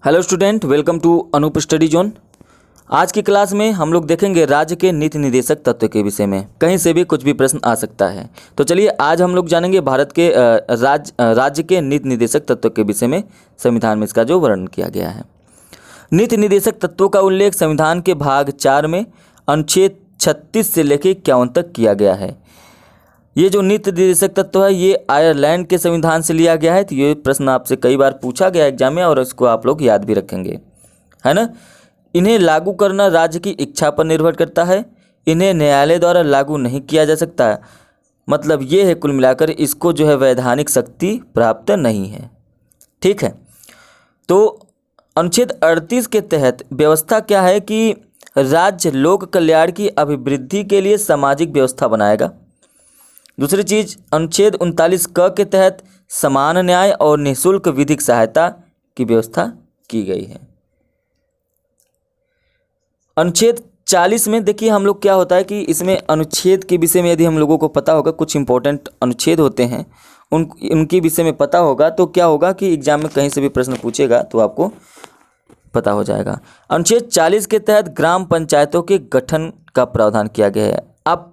Hello student, welcome to Anoop Study Zone. आज की class में हम लोग देखेंगे राज्य के नीति निर्देशक तत्व के विषय में। कहीं से भी कुछ भी प्रश्न आ सकता है, तो चलिए आज हम लोग जानेंगे भारत के राज्य के नीति निर्देशक तत्व के विषय में। संविधान में इसका जो वर्णन किया गया है। नीति निर्देशक तत्वों का उल्लेख संविधान के भाग 4 में अनुच्छेद 36 से लेकर 51 तक किया गया है। ये जो नीति निर्देशक तत्व है ये आयरलैंड के संविधान से लिया गया है। तो ये प्रश्न आपसे कई बार पूछा गया एग्जाम में और इसको आप लोग याद भी रखेंगे, है ना। इन्हें लागू करना राज्य की इच्छा पर निर्भर करता है। इन्हें न्यायालय द्वारा लागू नहीं किया जा सकता है। मतलब ये है कुल मिलाकर इसको जो है वैधानिक शक्ति प्राप्त नहीं है। ठीक है, तो अनुच्छेद 38 के तहत व्यवस्था क्या है कि राज्य लोक कल्याण की अभिवृद्धि के लिए सामाजिक व्यवस्था बनाएगा। दूसरी चीज, अनुच्छेद 39 क के तहत समान न्याय और निःशुल्क विधिक सहायता की व्यवस्था की गई है। अनुच्छेद 40 में देखिए हम लोग क्या होता है कि इसमें अनुच्छेद के विषय में यदि हम लोगों को पता होगा, कुछ इंपॉर्टेंट अनुच्छेद होते हैं उनके विषय में पता होगा तो क्या होगा कि एग्जाम में कहीं से भी प्रश्न पूछेगा तो आपको पता हो जाएगा। अनुच्छेद 40 के तहत ग्राम पंचायतों के गठन का प्रावधान किया गया है। आप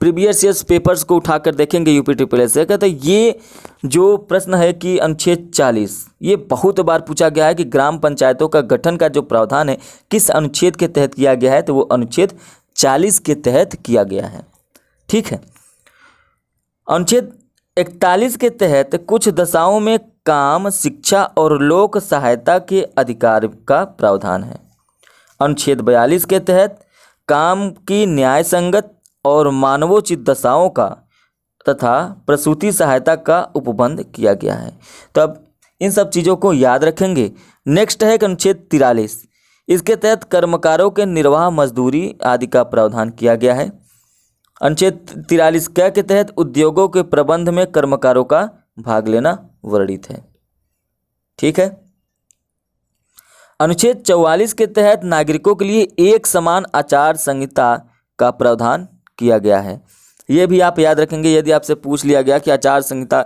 प्रीवियस ईयर्स पेपर्स को उठाकर देखेंगे यूपी ट्रिपल एस से, कहते ये जो प्रश्न है कि अनुच्छेद 40 ये बहुत बार पूछा गया है कि ग्राम पंचायतों का गठन का जो प्रावधान है किस अनुच्छेद के तहत किया गया है, तो वो अनुच्छेद 40 के तहत किया गया है। ठीक है, अनुच्छेद 41 के तहत कुछ दशाओं में काम, शिक्षा और लोक सहायता के अधिकार का प्रावधान है। अनुच्छेद 42 के तहत काम की न्याय संगत और मानवोचित दशाओं का तथा प्रसूति सहायता का उपबंध किया गया है। तो अब इन सब चीज़ों को याद रखेंगे। नेक्स्ट है अनुच्छेद 43। इसके तहत कर्मकारों के निर्वाह, मजदूरी आदि का प्रावधान किया गया है। अनुच्छेद 43 के तहत उद्योगों के प्रबंध में कर्मकारों का भाग लेना वर्णित है। ठीक है, अनुच्छेद 44 के तहत नागरिकों के लिए एक समान आचार संहिता का प्रावधान किया गया है। ये भी आप याद रखेंगे यदि आपसे पूछ लिया गया कि आचार संहिता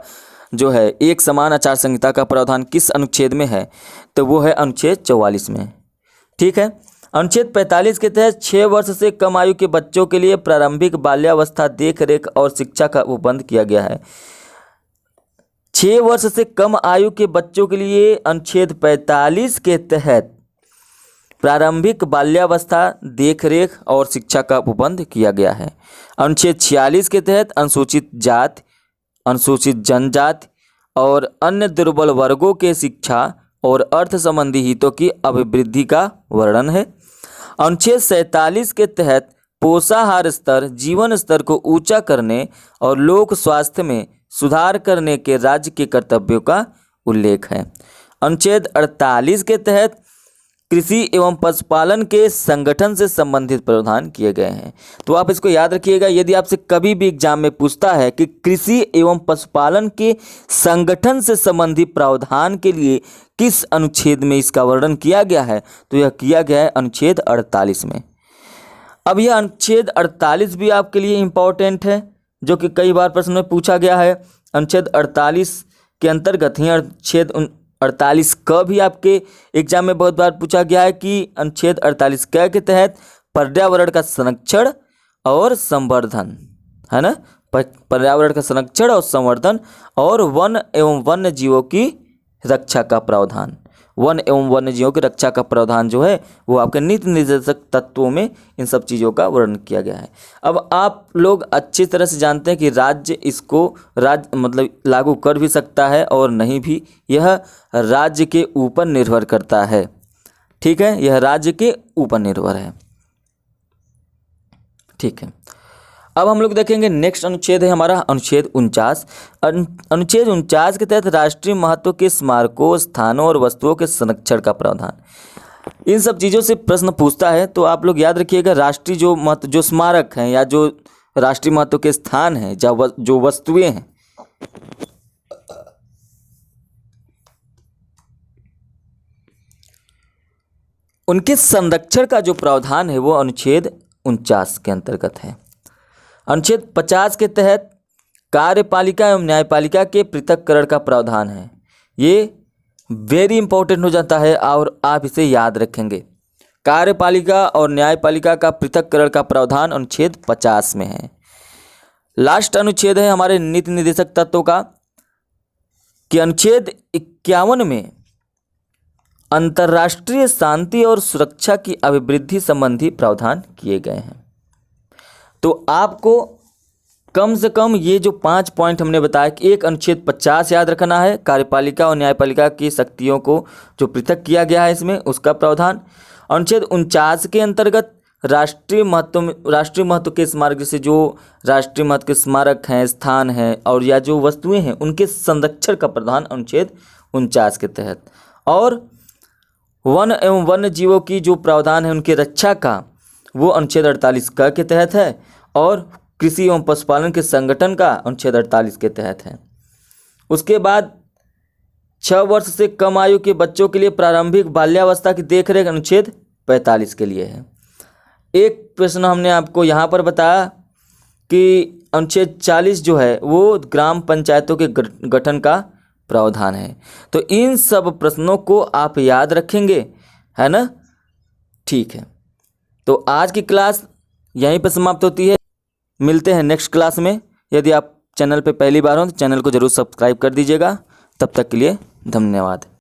जो है एक समान आचार संहिता का प्रावधान किस अनुच्छेद में है, तो वो है अनुच्छेद 44 में। ठीक है, अनुच्छेद 45 के तहत 6 वर्ष से कम आयु के बच्चों के लिए प्रारंभिक बाल्यावस्था देख रेख और शिक्षा का उपबंध किया गया है। 6 वर्ष से कम आयु के बच्चों के लिए अनुच्छेद 45 के तहत प्रारंभिक बाल्यावस्था देखरेख और शिक्षा का उपबंध किया गया है। अनुच्छेद 46 के तहत अनुसूचित जाति, अनुसूचित जनजाति और अन्य दुर्बल वर्गों के शिक्षा और अर्थ संबंधी हितों की अभिवृद्धि का वर्णन है। अनुच्छेद 47 के तहत पोषाहार स्तर, जीवन स्तर को ऊंचा करने और लोक स्वास्थ्य में सुधार करने के राज्य के कर्तव्यों का उल्लेख है। अनुच्छेद 48 के तहत कृषि एवं पशुपालन के संगठन से संबंधित प्रावधान किए गए हैं। तो आप इसको याद रखिएगा, यदि आपसे कभी भी एग्जाम में पूछता है कि कृषि एवं पशुपालन के संगठन से संबंधित प्रावधान के लिए किस अनुच्छेद में इसका वर्णन किया गया है, तो यह किया गया है अनुच्छेद 48 में। अब यह अनुच्छेद 48 भी आपके लिए इम्पोर्टेंट है, जो कि कई बार प्रश्न में पूछा गया है। अनुच्छेद 48 के अंतर्गत ही अनुच्छेद 48 क भी आपके एग्जाम में बहुत बार पूछा गया है कि अनुच्छेद 48 क के तहत पर्यावरण का संरक्षण और संवर्धन, है ना, पर्यावरण का संरक्षण और संवर्धन और वन एवं वन्य जीवों की रक्षा का प्रावधान, वन एवं वन्य जीवों की रक्षा का प्रावधान जो है वो आपके नीति निर्देशक तत्वों में इन सब चीज़ों का वर्णन किया गया है। अब आप लोग अच्छी तरह से जानते हैं कि राज्य इसको मतलब लागू कर भी सकता है और नहीं भी, यह राज्य के ऊपर निर्भर करता है। ठीक है, यह राज्य के ऊपर निर्भर है। ठीक है, अब हम लोग देखेंगे नेक्स्ट अनुच्छेद है हमारा अनुच्छेद 49। अनुच्छेद 49 के तहत राष्ट्रीय महत्व के स्मारकों, स्थानों और वस्तुओं के संरक्षण का प्रावधान। इन सब चीज़ों से प्रश्न पूछता है, तो आप लोग याद रखिएगा राष्ट्रीय जो महत्व, जो स्मारक हैं या जो राष्ट्रीय महत्व के स्थान हैं, जो वस्तुएं हैं, उनके संरक्षण का जो प्रावधान है वो अनुच्छेद 49 के अंतर्गत है। अनुच्छेद 50 के तहत कार्यपालिका एवं न्यायपालिका के पृथक्करण का प्रावधान है। ये वेरी इंपॉर्टेंट हो जाता है और आप इसे याद रखेंगे। कार्यपालिका और न्यायपालिका का पृथक्करण का प्रावधान अनुच्छेद 50 में है। लास्ट अनुच्छेद है हमारे नीति निर्देशक तत्वों का कि अनुच्छेद 51 में अंतर्राष्ट्रीय शांति और सुरक्षा की अभिवृद्धि संबंधी प्रावधान किए गए हैं। तो आपको कम से कम ये जो 5 पॉइंट हमने बताया कि एक अनुच्छेद 50 याद रखना है, कार्यपालिका और न्यायपालिका की शक्तियों को जो पृथक किया गया है इसमें उसका प्रावधान। अनुच्छेद 49 के अंतर्गत राष्ट्रीय महत्व के स्मारक, जैसे जो राष्ट्रीय महत्व के स्मारक हैं, स्थान हैं और या जो वस्तुएं हैं उनके संरक्षण का प्रावधान अनुच्छेद 49 के तहत। और वन एवं वन्य जीवों की जो प्रावधान है उनके रक्षा का वो अनुच्छेद 48 के तहत है। और कृषि एवं पशुपालन के संगठन का अनुच्छेद 48 के तहत है। उसके बाद 6 वर्ष से कम आयु के बच्चों के लिए प्रारंभिक बाल्यावस्था की देखरेख अनुच्छेद 45 के लिए है। एक प्रश्न हमने आपको यहाँ पर बताया कि अनुच्छेद 40 जो है वो ग्राम पंचायतों के गठन का प्रावधान है। तो इन सब प्रश्नों को आप याद रखेंगे, है ना? ठीक है, तो आज की क्लास यहीं पर समाप्त होती है। मिलते हैं नेक्स्ट क्लास में। यदि आप चैनल पे पहली बार हो तो चैनल को जरूर सब्सक्राइब कर दीजिएगा। तब तक के लिए धन्यवाद।